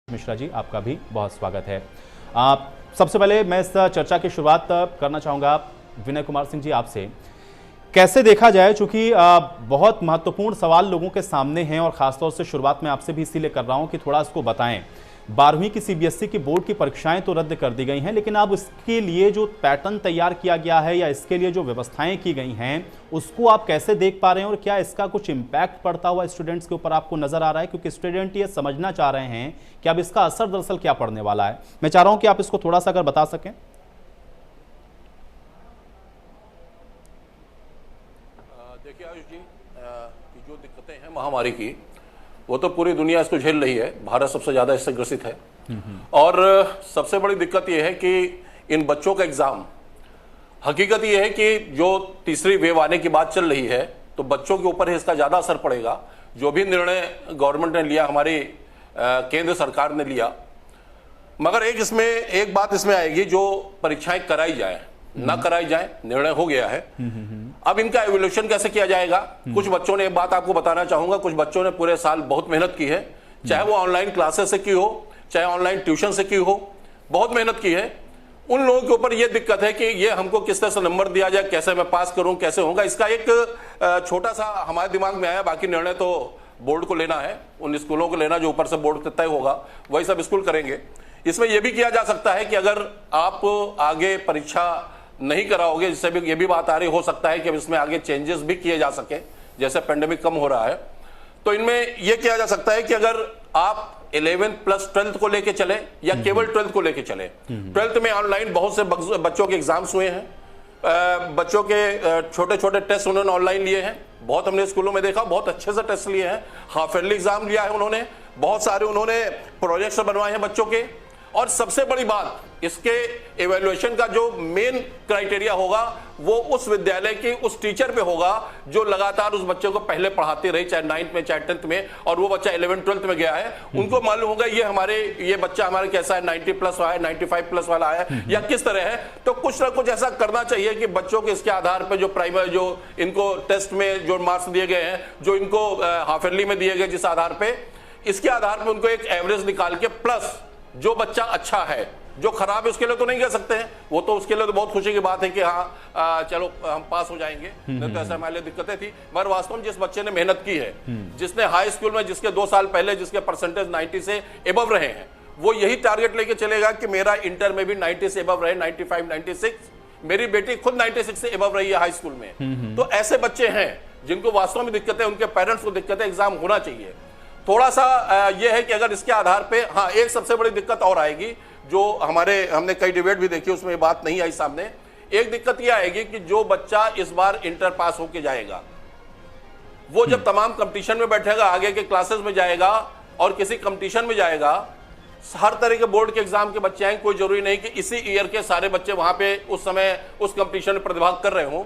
मिश्रा जी, आपका भी बहुत स्वागत है। सबसे पहले मैं इस चर्चा की शुरुआत करना चाहूँगा विनय कुमार सिंह जी आपसे। कैसे देखा जाए, चूंकि बहुत महत्वपूर्ण सवाल लोगों के सामने हैं और खासतौर से शुरुआत में आपसे भी इसीलिए कर रहा हूं कि थोड़ा इसको बताएं। 12वीं की सीबीएसई की बोर्ड की परीक्षाएं तो रद्द कर दी गई हैं, लेकिन अब इसके लिए जो पैटर्न तैयार किया गया है या इसके लिए जो व्यवस्थाएं की गई हैं उसको आप कैसे देख पा रहे हैं और क्या इसका कुछ इम्पैक्ट पड़ता हुआ स्टूडेंट्स के ऊपर आपको नजर आ रहा है? क्योंकि स्टूडेंट ये समझना चाह रहे हैं कि अब इसका असर दरअसल क्या पड़ने वाला है। मैं चाह रहा हूं कि आप इसको थोड़ा सा अगर बता सकें। देखिए आयुष जी, कि जो दिक्कतें हैं महामारी की, वो तो पूरी दुनिया इसको झेल रही है। भारत सबसे ज्यादा इससे ग्रसित है। और सबसे बड़ी दिक्कत यह है कि इन बच्चों का एग्जाम, हकीकत यह है कि जो तीसरी वेव आने की बात चल रही है तो बच्चों के ऊपर इसका ज्यादा असर पड़ेगा। जो भी निर्णय गवर्नमेंट ने लिया, हमारी केंद्र सरकार ने लिया, मगर एक बात इसमें आएगी, जो परीक्षाएं कराई जाए ना कराई जाए, निर्णय हो गया है। अब इनका एवोल्यूशन कैसे किया जाएगा? कुछ बच्चों ने, एक बात आपको बताना चाहूंगा, कुछ बच्चों ने पूरे साल बहुत मेहनत की है, चाहे वो ऑनलाइन क्लासेस से की हो, चाहे ऑनलाइन ट्यूशन से की हो, बहुत मेहनत की है। उन लोगों के ऊपर यह दिक्कत है कि ये हमको किस तरह से नंबर दिया जाए, कैसे मैं पास करूं, कैसे होगा। इसका एक छोटा सा हमारे दिमाग में आया। बाकी निर्णय तो बोर्ड को लेना है, उन स्कूलों को लेना जो ऊपर से बोर्ड तय होगा, वही सब स्कूल करेंगे। इसमें यह भी किया जा सकता है कि अगर आप आगे परीक्षा नहीं कराओगे, जिससे भी ये भी बात आ रही, हो सकता है कि इसमें आगे चेंजेस भी किए जा सके, जैसे पेंडेमिक कम हो रहा है। तो इनमें यह किया जा सकता है कि अगर आप 11th प्लस 12th को लेके चले या केवल 12th को लेके चले। 12th में ऑनलाइन बहुत से बच्चों के एग्जाम्स हुए हैं। बच्चों के छोटे छोटे टेस्ट उन्होंने ऑनलाइन लिए हैं। बहुत हमने स्कूलों में देखा, बहुत अच्छे से टेस्ट लिए हैं। हाफ ईयरली एग्जाम लिया है उन्होंने, बहुत सारे उन्होंने प्रोजेक्ट्स बनवाए हैं बच्चों के। और सबसे बड़ी बात, इसके इवैल्यूएशन का जो मेन क्राइटेरिया होगा वो उस विद्यालय की उस टीचर पे होगा जो लगातार उस बच्चे को पहले पढ़ाती रही, चाहे 9th में चाहे 10th में, और वो बच्चा 11th 12th में गया है। उनको मालूम होगा ये बच्चा हमारे कैसा है, 90 प्लस है, 95 प्लस वाला है या किस तरह है। तो कुछ ना कुछ ऐसा करना चाहिए कि बच्चों के इसके आधार पर जो प्राइमरी, जो इनको टेस्ट में जो मार्क्स दिए गए हैं, जो इनको हाफ ईयरली में दिए गए, जिस आधार पर, इसके आधार पर उनको एक एवरेज निकाल के, प्लस जो बच्चा अच्छा है, जो खराब है उसके लिए तो नहीं कह सकते हैं, वो तो उसके लिए तो बहुत खुशी की बात है कि हाँ चलो हम पास हो जाएंगे। नहीं तो ऐसा हमारे लिए दिक्कतें थी। मगर वास्तव में जिस बच्चे ने मेहनत की है, जिसने हाई स्कूल में, जिसके 2 साल पहले जिसके परसेंटेज 90 से एबव रहे हैं, वो यही टारगेट लेके चलेगा कि मेरा इंटर में भी 90 से एबव रहे, 95 96। मेरी बेटी खुद 96 से एबव रही है हाई स्कूल में। तो ऐसे बच्चे हैं जिनको वास्तव में दिक्कत है, उनके पेरेंट्स को दिक्कत है, एग्जाम होना चाहिए। थोड़ा सा यह है कि अगर इसके आधार पे, हाँ एक सबसे बड़ी दिक्कत और आएगी, जो हमने कई डिबेट भी देखी, उसमें बात नहीं आई सामने। एक दिक्कत यह आएगी कि जो बच्चा इस बार इंटर पास होके जाएगा, वो जब तमाम कंपटीशन में बैठेगा, आगे के क्लासेस में जाएगा और किसी कंपटीशन में जाएगा, हर तरह के बोर्ड के एग्जाम के बच्चे आएंगे, कोई जरूरी नहीं कि इसी ईयर के सारे बच्चे वहां पे उस समय उस कंपटीशन में प्रतिभाग कर रहे हों।